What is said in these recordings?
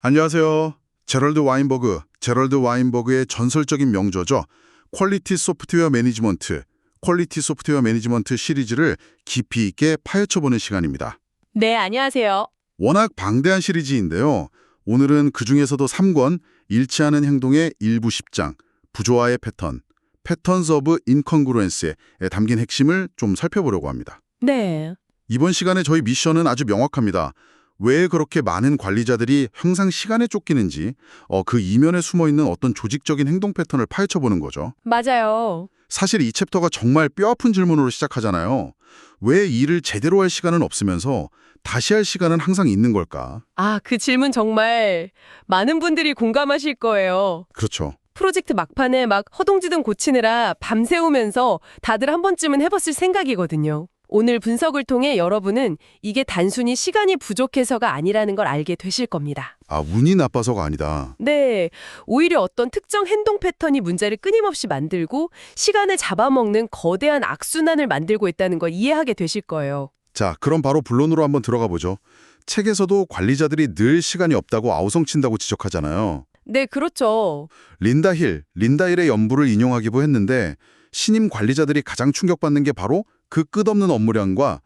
안녕하세요. 제럴드 와인버그의 전설적인 명저죠. 퀄리티 소프트웨어 매니지먼트 시리즈를 깊이 있게 파헤쳐보는 시간입니다. 네, 안녕하세요. 워낙 방대한 시리즈인데요. 오늘은 그중에서도 3권, 일치하는 행동의 일부 10장, 부조화의 Patterns of Incongruence에 담긴 핵심을 좀 살펴보려고 합니다. 네. 이번 시간에 저희 미션은 아주 명확합니다. 왜 그렇게 많은 관리자들이 항상 시간에 쫓기는지, 그 이면에 숨어있는 어떤 조직적인 행동 패턴을 파헤쳐보는 거죠. 맞아요. 사실 이 챕터가 정말 뼈아픈 질문으로 시작하잖아요. 왜 일을 제대로 할 시간은 없으면서 다시 할 시간은 항상 있는 걸까? 그 질문 정말 많은 분들이 공감하실 거예요. 그렇죠. 프로젝트 막판에 막 허둥지둥 고치느라 밤새우면서 다들 한 번쯤은 해봤을 생각이거든요. 오늘 분석을 통해 여러분은 이게 단순히 시간이 부족해서가 아니라는 걸 알게 되실 겁니다. 운이 나빠서가 아니다. 네, 오히려 어떤 특정 행동 패턴이 문제를 끊임없이 만들고 시간을 잡아먹는 거대한 악순환을 만들고 있다는 걸 이해하게 되실 거예요. 자, 그럼 바로 본론으로 한번 들어가 보죠. 책에서도 관리자들이 늘 시간이 없다고 아우성친다고 지적하잖아요. 네, 그렇죠. 린다 힐의 연부를 인용하기도 했는데 신임 관리자들이 가장 충격받는 게 바로 그 끝없는 업무량과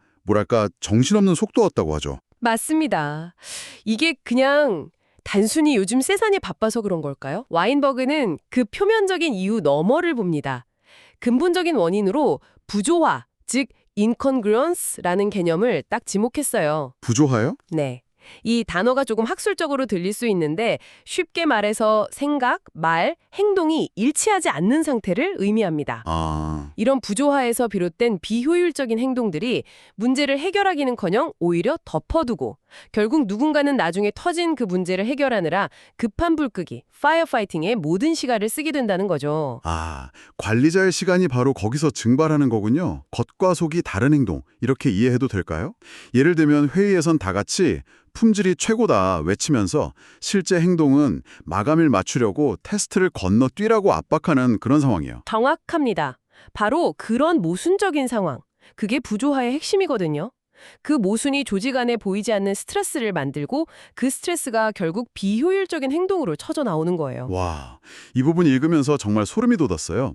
정신없는 속도였다고 하죠. 맞습니다. 이게 그냥 단순히 요즘 세상이 바빠서 그런 걸까요? 와인버그는 그 표면적인 이유 너머를 봅니다. 근본적인 원인으로 부조화, 즉 incongruence라는 개념을 딱 지목했어요. 부조화요? 네. 이 단어가 조금 학술적으로 들릴 수 있는데 쉽게 말해서 생각, 말, 행동이 일치하지 않는 상태를 의미합니다. 이런 부조화에서 비롯된 비효율적인 행동들이 문제를 해결하기는커녕 오히려 덮어두고 결국 누군가는 나중에 터진 그 문제를 해결하느라 급한 불 끄기, 파이어파이팅에 모든 시간을 쓰게 된다는 거죠. 관리자의 시간이 바로 거기서 증발하는 거군요. 겉과 속이 다른 행동, 이렇게 이해해도 될까요? 예를 들면 회의에선 다 같이 품질이 최고다 외치면서 실제 행동은 마감일 맞추려고 테스트를 건너뛰라고 압박하는 그런 상황이에요. 정확합니다. 바로 그런 모순적인 상황. 그게 부조화의 핵심이거든요. 그 모순이 조직 안에 보이지 않는 스트레스를 만들고 그 스트레스가 결국 비효율적인 행동으로 쳐져 나오는 거예요. 와, 이 부분 읽으면서 정말 소름이 돋았어요.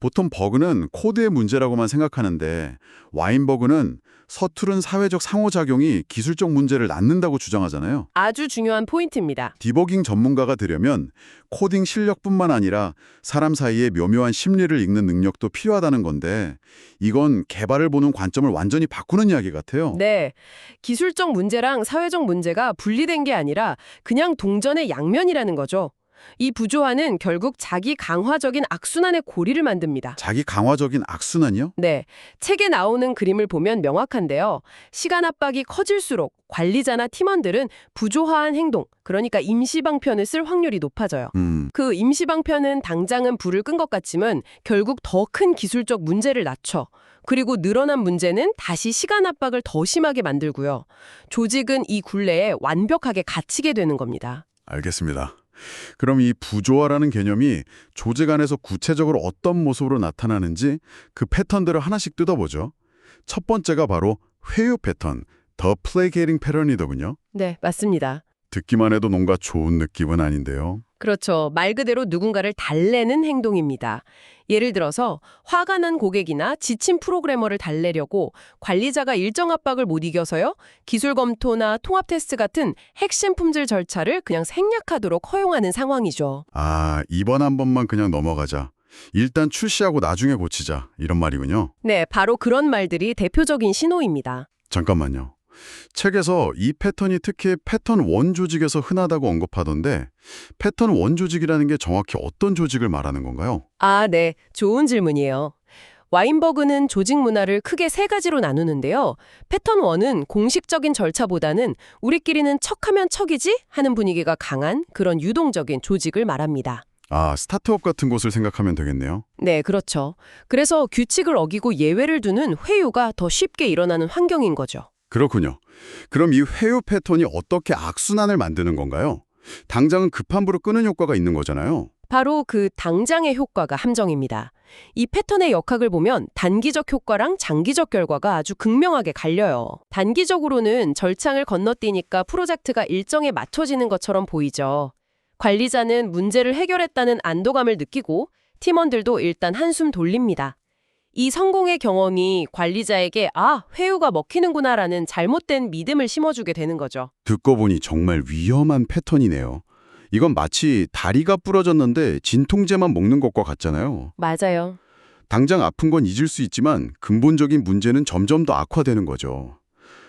보통 버그는 코드의 문제라고만 생각하는데 와인버그는 서투른 사회적 상호작용이 기술적 문제를 낳는다고 주장하잖아요. 아주 중요한 포인트입니다. 디버깅 전문가가 되려면 코딩 실력뿐만 아니라 사람 사이의 묘묘한 심리를 읽는 능력도 필요하다는 건데 이건 개발을 보는 관점을 완전히 바꾸는 이야기 같아요. 네, 기술적 문제랑 사회적 문제가 분리된 게 아니라 그냥 동전의 양면이라는 거죠. 이 부조화는 결국 자기 강화적인 악순환의 고리를 만듭니다. 자기 강화적인 악순환이요? 네, 책에 나오는 그림을 보면 명확한데요. 시간 압박이 커질수록 관리자나 팀원들은 부조화한 행동, 그러니까 임시방편을 쓸 확률이 높아져요. 그 임시방편은 당장은 불을 끈 것 같지만 결국 더 큰 기술적 문제를 낳죠. 그리고 늘어난 문제는 다시 시간 압박을 더 심하게 만들고요. 조직은 이 굴레에 완벽하게 갇히게 되는 겁니다. 알겠습니다. 그럼 이 부조화라는 개념이 조직 안에서 구체적으로 어떤 모습으로 나타나는지 그 패턴들을 하나씩 뜯어보죠. 첫 번째가 바로 회유 패턴, 더 플레이게이팅 패턴이더군요. 네, 맞습니다. 듣기만 해도 뭔가 좋은 느낌은 아닌데요. 그렇죠. 말 그대로 누군가를 달래는 행동입니다. 예를 들어서 화가 난 고객이나 지친 프로그래머를 달래려고 관리자가 일정 압박을 못 이겨서요. 기술 검토나 통합 테스트 같은 핵심 품질 절차를 그냥 생략하도록 허용하는 상황이죠. 이번 한 번만 그냥 넘어가자. 일단 출시하고 나중에 고치자. 이런 말이군요. 네, 바로 그런 말들이 대표적인 신호입니다. 잠깐만요. 책에서 이 패턴이 특히 패턴 원 조직에서 흔하다고 언급하던데 패턴 원 조직이라는 게 정확히 어떤 조직을 말하는 건가요? 네. 좋은 질문이에요. 와인버그는 조직 문화를 크게 세 가지로 나누는데요. 패턴 1은 공식적인 절차보다는 우리끼리는 척하면 척이지 하는 분위기가 강한 그런 유동적인 조직을 말합니다. 스타트업 같은 곳을 생각하면 되겠네요. 네, 그렇죠. 그래서 규칙을 어기고 예외를 두는 회유가 더 쉽게 일어나는 환경인 거죠. 그렇군요. 그럼 이 회유 패턴이 어떻게 악순환을 만드는 건가요? 당장은 급한 불을 끄는 효과가 있는 거잖아요. 바로 그 당장의 효과가 함정입니다. 이 패턴의 역학을 보면 단기적 효과랑 장기적 결과가 아주 극명하게 갈려요. 단기적으로는 절창을 건너뛰니까 프로젝트가 일정에 맞춰지는 것처럼 보이죠. 관리자는 문제를 해결했다는 안도감을 느끼고 팀원들도 일단 한숨 돌립니다. 이 성공의 경험이 관리자에게 회유가 먹히는구나라는 잘못된 믿음을 심어주게 되는 거죠. 듣고 보니 정말 위험한 패턴이네요. 이건 마치 다리가 부러졌는데 진통제만 먹는 것과 같잖아요. 맞아요. 당장 아픈 건 잊을 수 있지만 근본적인 문제는 점점 더 악화되는 거죠.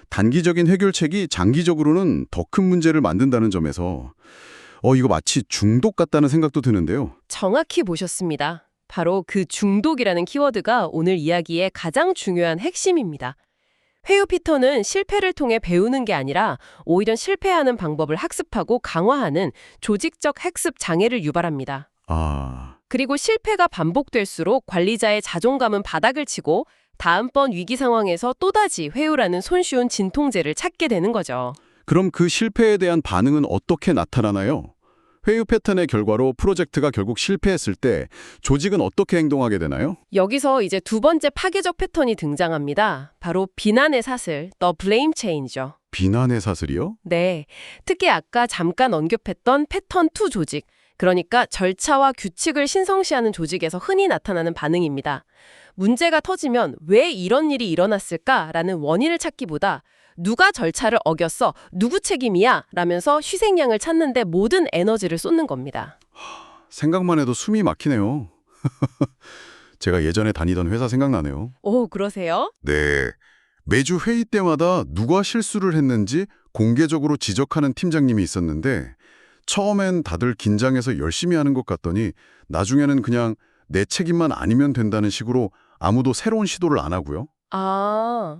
단기적인 해결책이 장기적으로는 더 큰 문제를 만든다는 점에서 이거 마치 중독 같다는 생각도 드는데요. 정확히 보셨습니다. 바로 그 중독이라는 키워드가 오늘 이야기의 가장 중요한 핵심입니다. 회유 피터는 실패를 통해 배우는 게 아니라 오히려 실패하는 방법을 학습하고 강화하는 조직적 학습 장애를 유발합니다. 그리고 실패가 반복될수록 관리자의 자존감은 바닥을 치고 다음번 위기 상황에서 또다시 회유라는 손쉬운 진통제를 찾게 되는 거죠. 그럼 그 실패에 대한 반응은 어떻게 나타나나요? 회유 패턴의 결과로 프로젝트가 결국 실패했을 때 조직은 어떻게 행동하게 되나요? 여기서 이제 두 번째 파괴적 패턴이 등장합니다. 바로 비난의 사슬, the blame chain이죠. 비난의 사슬이요? 네, 특히 아까 잠깐 언급했던 패턴 2 조직, 그러니까 절차와 규칙을 신성시하는 조직에서 흔히 나타나는 반응입니다. 문제가 터지면 왜 이런 일이 일어났을까라는 원인을 찾기보다 누가 절차를 어겼어? 누구 책임이야? 라면서 희생양을 찾는데 모든 에너지를 쏟는 겁니다. 생각만 해도 숨이 막히네요. 제가 예전에 다니던 회사 생각나네요. 오, 그러세요? 네. 매주 회의 때마다 누가 실수를 했는지 공개적으로 지적하는 팀장님이 있었는데 처음엔 다들 긴장해서 열심히 하는 것 같더니 나중에는 그냥 내 책임만 아니면 된다는 식으로 아무도 새로운 시도를 안 하고요.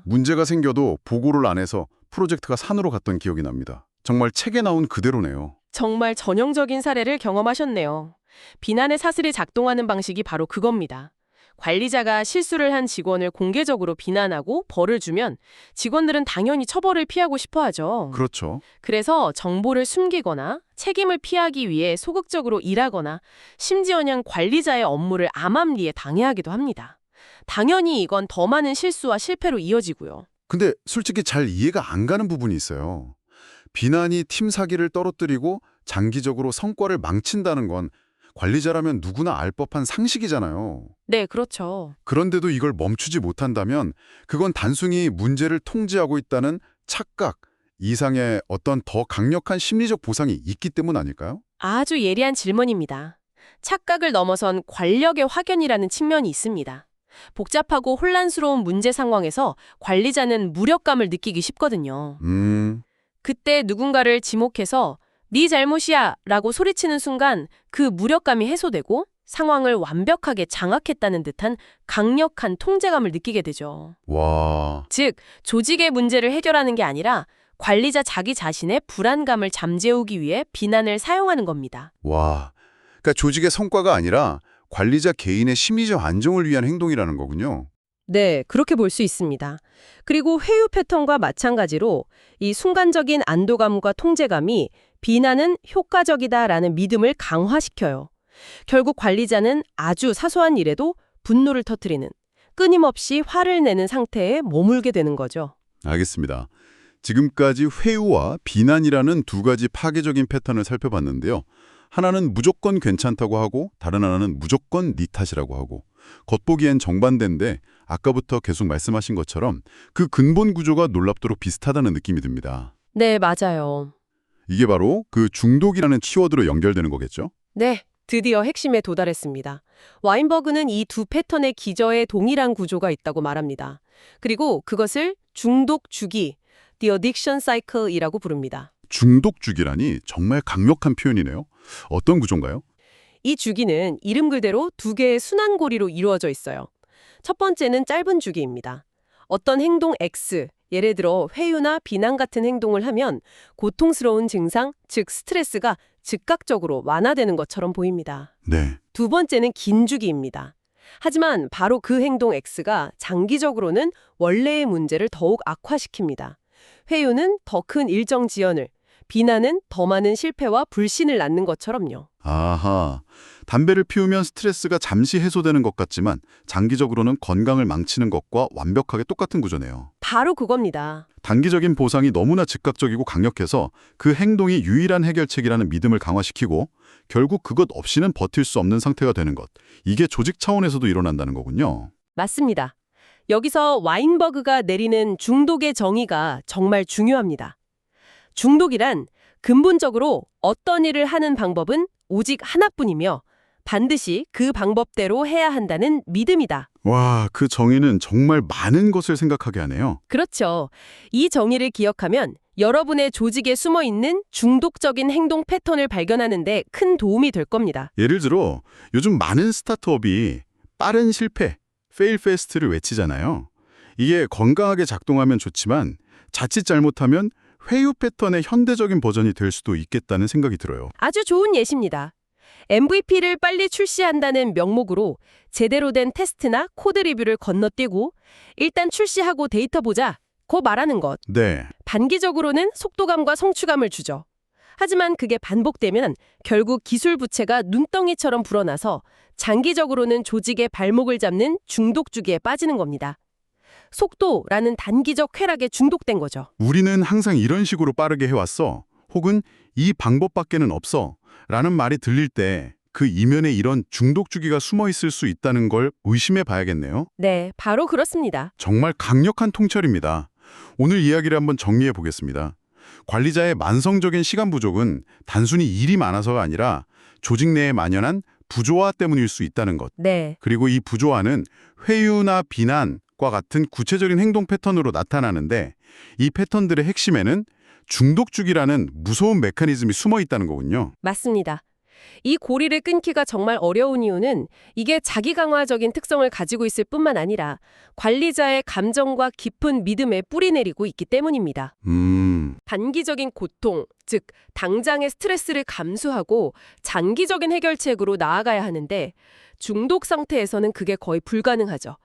문제가 생겨도 보고를 안 해서 프로젝트가 산으로 갔던 기억이 납니다. 정말 책에 나온 그대로네요. 정말 전형적인 사례를 경험하셨네요. 비난의 사슬이 작동하는 방식이 바로 그겁니다. 관리자가 실수를 한 직원을 공개적으로 비난하고 벌을 주면 직원들은 당연히 처벌을 피하고 싶어 하죠. 그렇죠. 그래서 정보를 숨기거나 책임을 피하기 위해 소극적으로 일하거나 심지어는 관리자의 업무를 암암리에 방해하기도 합니다. 당연히 이건 더 많은 실수와 실패로 이어지고요. 근데 솔직히 잘 이해가 안 가는 부분이 있어요. 비난이 팀 사기를 떨어뜨리고 장기적으로 성과를 망친다는 건 관리자라면 누구나 알 법한 상식이잖아요. 네, 그렇죠. 그런데도 이걸 멈추지 못한다면 그건 단순히 문제를 통제하고 있다는 착각 이상의 어떤 더 강력한 심리적 보상이 있기 때문 아닐까요? 아주 예리한 질문입니다. 착각을 넘어선 권력의 확연이라는 측면이 있습니다. 복잡하고 혼란스러운 문제 상황에서 관리자는 무력감을 느끼기 쉽거든요. 그때 누군가를 지목해서 네 잘못이야 라고 소리치는 순간 그 무력감이 해소되고 상황을 완벽하게 장악했다는 듯한 강력한 통제감을 느끼게 되죠. 와, 즉, 조직의 문제를 해결하는 게 아니라 관리자 자기 자신의 불안감을 잠재우기 위해 비난을 사용하는 겁니다. 와. 그러니까 조직의 성과가 아니라 관리자 개인의 심리적 안정을 위한 행동이라는 거군요. 네, 그렇게 볼 수 있습니다. 그리고 회유 패턴과 마찬가지로 이 순간적인 안도감과 통제감이 비난은 효과적이다라는 믿음을 강화시켜요. 결국 관리자는 아주 사소한 일에도 분노를 터뜨리는, 끊임없이 화를 내는 상태에 머물게 되는 거죠. 알겠습니다. 지금까지 회유와 비난이라는 두 가지 파괴적인 패턴을 살펴봤는데요. 하나는 무조건 괜찮다고 하고 다른 하나는 무조건 네 탓이라고 하고 겉보기엔 정반대인데 아까부터 계속 말씀하신 것처럼 그 근본 구조가 놀랍도록 비슷하다는 느낌이 듭니다. 네, 맞아요. 이게 바로 그 중독이라는 키워드로 연결되는 거겠죠? 네, 드디어 핵심에 도달했습니다. 와인버그는 이 두 패턴의 기저에 동일한 구조가 있다고 말합니다. 그리고 그것을 중독 주기, the addiction cycle이라고 부릅니다. 중독 주기라니 정말 강력한 표현이네요. 어떤 구조인가요? 이 주기는 이름 그대로 두 개의 순환고리로 이루어져 있어요. 첫 번째는 짧은 주기입니다. 어떤 행동 X, 예를 들어 회유나 비난 같은 행동을 하면 고통스러운 증상, 즉 스트레스가 즉각적으로 완화되는 것처럼 보입니다. 네. 두 번째는 긴 주기입니다. 하지만 바로 그 행동 X가 장기적으로는 원래의 문제를 더욱 악화시킵니다. 회유는 더 큰 일정 지연을, 비난은 더 많은 실패와 불신을 낳는 것처럼요. 아하, 담배를 피우면 스트레스가 잠시 해소되는 것 같지만 장기적으로는 건강을 망치는 것과 완벽하게 똑같은 구조네요. 바로 그겁니다. 단기적인 보상이 너무나 즉각적이고 강력해서 그 행동이 유일한 해결책이라는 믿음을 강화시키고 결국 그것 없이는 버틸 수 없는 상태가 되는 것. 이게 조직 차원에서도 일어난다는 거군요. 맞습니다. 여기서 와인버그가 내리는 중독의 정의가 정말 중요합니다. 중독이란 근본적으로 어떤 일을 하는 방법은 오직 하나뿐이며 반드시 그 방법대로 해야 한다는 믿음이다. 와, 그 정의는 정말 많은 것을 생각하게 하네요. 그렇죠. 이 정의를 기억하면 여러분의 조직에 숨어 있는 중독적인 행동 패턴을 발견하는 데 큰 도움이 될 겁니다. 예를 들어 요즘 많은 스타트업이 빠른 실패, fail fast를 외치잖아요. 이게 건강하게 작동하면 좋지만 자칫 잘못하면 회유 패턴의 현대적인 버전이 될 수도 있겠다는 생각이 들어요. 아주 좋은 예시입니다. MVP를 빨리 출시한다는 명목으로 제대로 된 테스트나 코드 리뷰를 건너뛰고 일단 출시하고 데이터 보자. 고 말하는 것. 네, 단기적으로는 속도감과 성취감을 주죠. 하지만 그게 반복되면 결국 기술 부채가 눈덩이처럼 불어나서 장기적으로는 조직의 발목을 잡는 중독 주기에 빠지는 겁니다. 속도라는 단기적 쾌락에 중독된 거죠. 우리는 항상 이런 식으로 빠르게 해왔어. 혹은 이 방법밖에는 없어. 라는 말이 들릴 때 그 이면에 이런 중독 주기가 숨어 있을 수 있다는 걸 의심해 봐야겠네요. 네, 바로 그렇습니다. 정말 강력한 통찰입니다. 오늘 이야기를 한번 정리해 보겠습니다. 관리자의 만성적인 시간 부족은 단순히 일이 많아서가 아니라 조직 내에 만연한 부조화 때문일 수 있다는 것. 네, 그리고 이 부조화는 회유나 비난과 같은 구체적인 행동 패턴으로 나타나는데 이 패턴들의 핵심에는 중독주기라는 무서운 메커니즘이 숨어 있다는 거군요. 맞습니다. 이 고리를 끊기가 정말 어려운 이유는 이게 자기 강화적인 특성을 가지고 있을 뿐만 아니라 관리자의 감정과 깊은 믿음에 뿌리내리고 있기 때문입니다. 단기적인 고통, 즉 당장의 스트레스를 감수하고 장기적인 해결책으로 나아가야 하는데 중독 상태에서는 그게 거의 불가능하죠.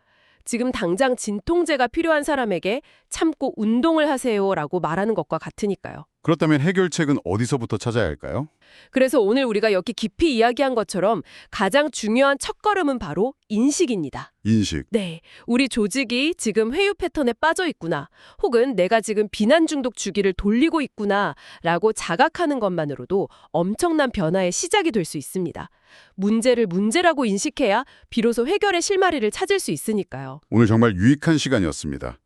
지금 당장 진통제가 필요한 사람에게 참고 운동을 하세요라고 말하는 것과 같으니까요. 그렇다면 해결책은 어디서부터 찾아야 할까요? 그래서 오늘 우리가 여기 깊이 이야기한 것처럼 가장 중요한 첫걸음은 바로 인식입니다. 인식. 네, 우리 조직이 지금 회유 패턴에 빠져 있구나, 혹은 내가 지금 비난 중독 주기를 돌리고 있구나 라고 자각하는 것만으로도 엄청난 변화의 시작이 될 수 있습니다. 문제를 문제라고 인식해야 비로소 해결의 실마리를 찾을 수 있으니까요. 오늘 정말 유익한 시간이었습니다.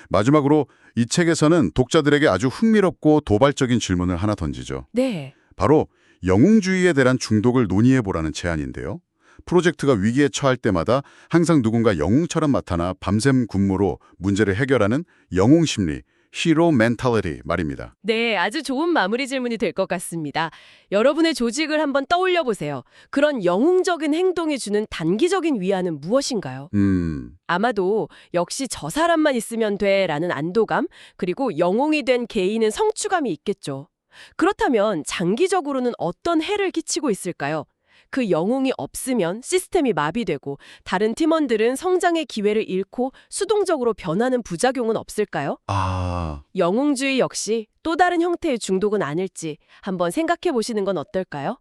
마지막으로 이 책에서는 독자들에게 아주 흥미롭고 도발적인 질문을 하나 던지죠. 네. 바로 영웅주의에 대한 중독을 논의해보라는 제안인데요. 프로젝트가 위기에 처할 때마다 항상 누군가 영웅처럼 나타나 밤샘 군무로 문제를 해결하는 영웅심리, 히로 멘탈리티 말입니다. 네, 아주 좋은 마무리 질문이 될 것 같습니다. 여러분의 조직을 한번 떠올려 보세요. 그런 영웅적인 행동이 주는 단기적인 위안은 무엇인가요? 아마도 역시 저 사람만 있으면 돼라는 안도감, 그리고 영웅이 된 개인은 성취감이 있겠죠. 그렇다면 장기적으로는 어떤 해를 끼치고 있을까요? 그 영웅이 없으면 시스템이 마비되고 다른 팀원들은 성장의 기회를 잃고 수동적으로 변하는 부작용은 없을까요? 영웅주의 역시 또 다른 형태의 중독은 아닐지 한번 생각해 보시는 건 어떨까요?